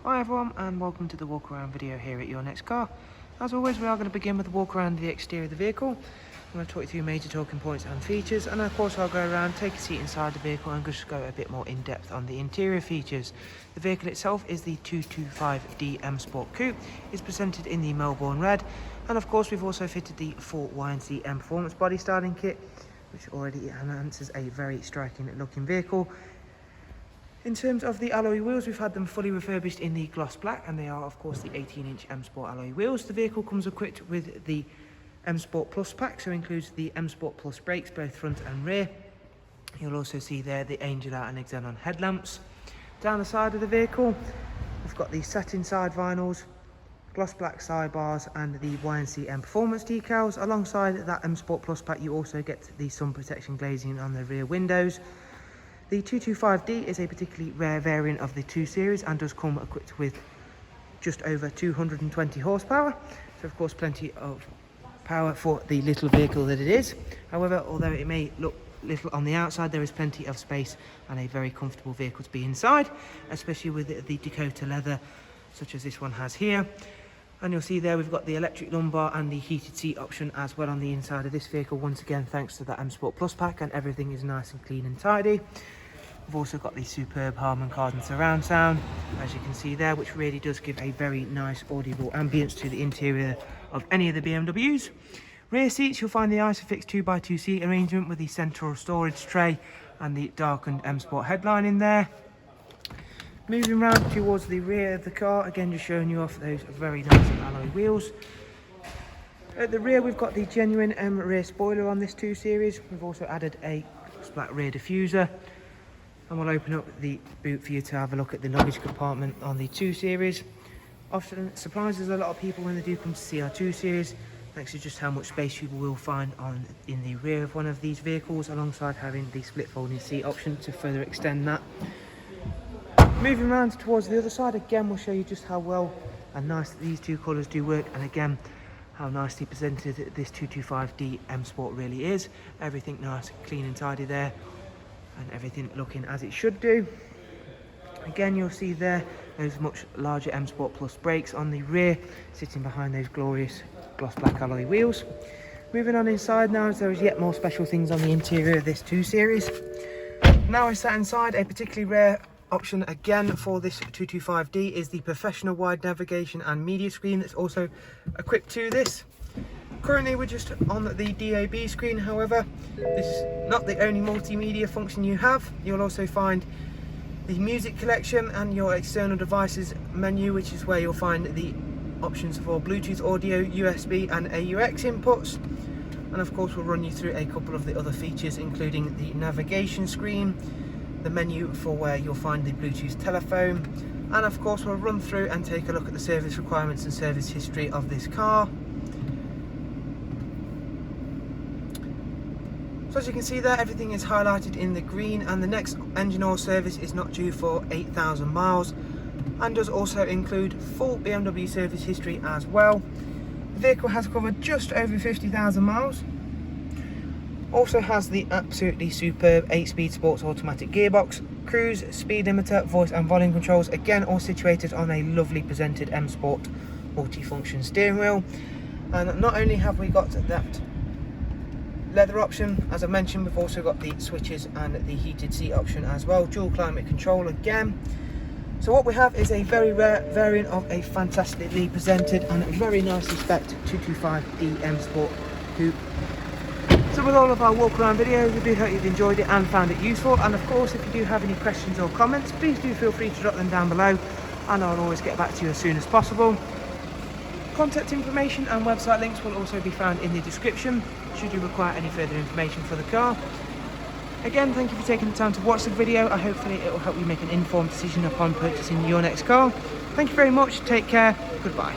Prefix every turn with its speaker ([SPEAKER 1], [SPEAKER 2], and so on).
[SPEAKER 1] Hi everyone and welcome to the walk around video here at Your Next Car. As always, we are going to begin with the walk around the exterior of the vehicle. I'm going to talk you through major talking points and features, and of course I'll go around, take a seat inside the vehicle and just go a bit more in depth on the interior features. The vehicle itself is the 225D M Sport Coupe. It's presented in the Melbourne Red, and of course we've also fitted the full YNC Mperformance body styling kit, which already enhances a very striking looking vehicle. In terms of the alloy wheels, we've had them fully refurbished in the gloss black, and they are of course the 18-inch M Sport alloy wheels. The vehicle comes equipped with the M Sport Plus pack, so includes the M Sport Plus brakes, both front and rear. You'll also see there the Angel Out and Xenon headlamps. Down the side of the vehicle, we've got the satin side vinyls, gloss black sidebars and the YNC Mperformance decals. Alongside that M Sport Plus pack, you also get the sun protection glazing on the rear windows. The 225D is a particularly rare variant of the 2 Series and does come equipped with just over 220 horsepower. So of course plenty of power for the little vehicle that it is. However, although it may look little on the outside, there is plenty of space and a very comfortable vehicle to be inside, especially with the Dakota leather such as this one has here. And you'll see there we've got the electric lumbar and the heated seat option as well on the inside of this vehicle, once again thanks to that M Sport Plus pack, and everything is nice and clean and tidy. We've also got the superb Harman Kardon surround sound, as you can see there, which really does give a very nice audible ambience to the interior of any of the BMWs. Rear seats, you'll find the Isofix 2x2 seat arrangement with the central storage tray and the darkened M Sport headline in there. Moving round towards the rear of the car, again just showing you off those very nice alloy wheels. At the rear we've got the genuine rear spoiler on this 2 Series. We've also added a black rear diffuser. And we'll open up the boot for you to have a look at the luggage compartment on the 2 Series. Often it surprises a lot of people when they do come to see our 2 Series, thanks to just how much space you will find in the rear of one of these vehicles, alongside having the split folding seat option to further extend that. Moving around towards the other side, again we'll show you just how well and nice these 2 colours do work, and again how nicely presented this 225D M Sport really is. Everything nice, clean and tidy there, and everything looking as it should do. Again, you'll see there those much larger M Sport Plus brakes on the rear, sitting behind those glorious gloss black alloy wheels. Moving on inside now, as there is yet more special things on the interior of this 2 Series. Now I sat inside, a particularly rare option again for this 225D is the professional wide navigation and media screen that's also equipped to this. Currently we're just on the DAB screen, however this is not the only multimedia function you have. You'll also find the music collection and your external devices menu, which is where you'll find the options for Bluetooth audio, USB and AUX inputs. And of course we'll run you through a couple of the other features, including the navigation screen, the menu for where you'll find the Bluetooth telephone, and of course we'll run through and take a look at the service requirements and service history of this car. So as you can see there, everything is highlighted in the green, and the next engine oil service is not due for 8,000 miles and does also include full BMW service history as well. The vehicle has covered just over 50,000 miles. Also has the absolutely superb 8-speed sports automatic gearbox, cruise, speed limiter, voice and volume controls, again all situated on a lovely presented M Sport multifunction steering wheel. And not only have we got that leather option, as I mentioned, we've also got the switches and the heated seat option as well, dual climate control again. So what we have is a very rare variant of a fantastically presented and very nicely spec'd 225D M Sport Coupe. So with all of our walk around videos, we do hope you've enjoyed it and found it useful, and of course if you do have any questions or comments, please do feel free to drop them down below and I'll always get back to you as soon as possible. Contact information and website links will also be found in the description should you require any further information for the car. Again, thank you for taking the time to watch the video. Hopefully it will help you make an informed decision upon purchasing your next car. Thank you very much, take care, goodbye.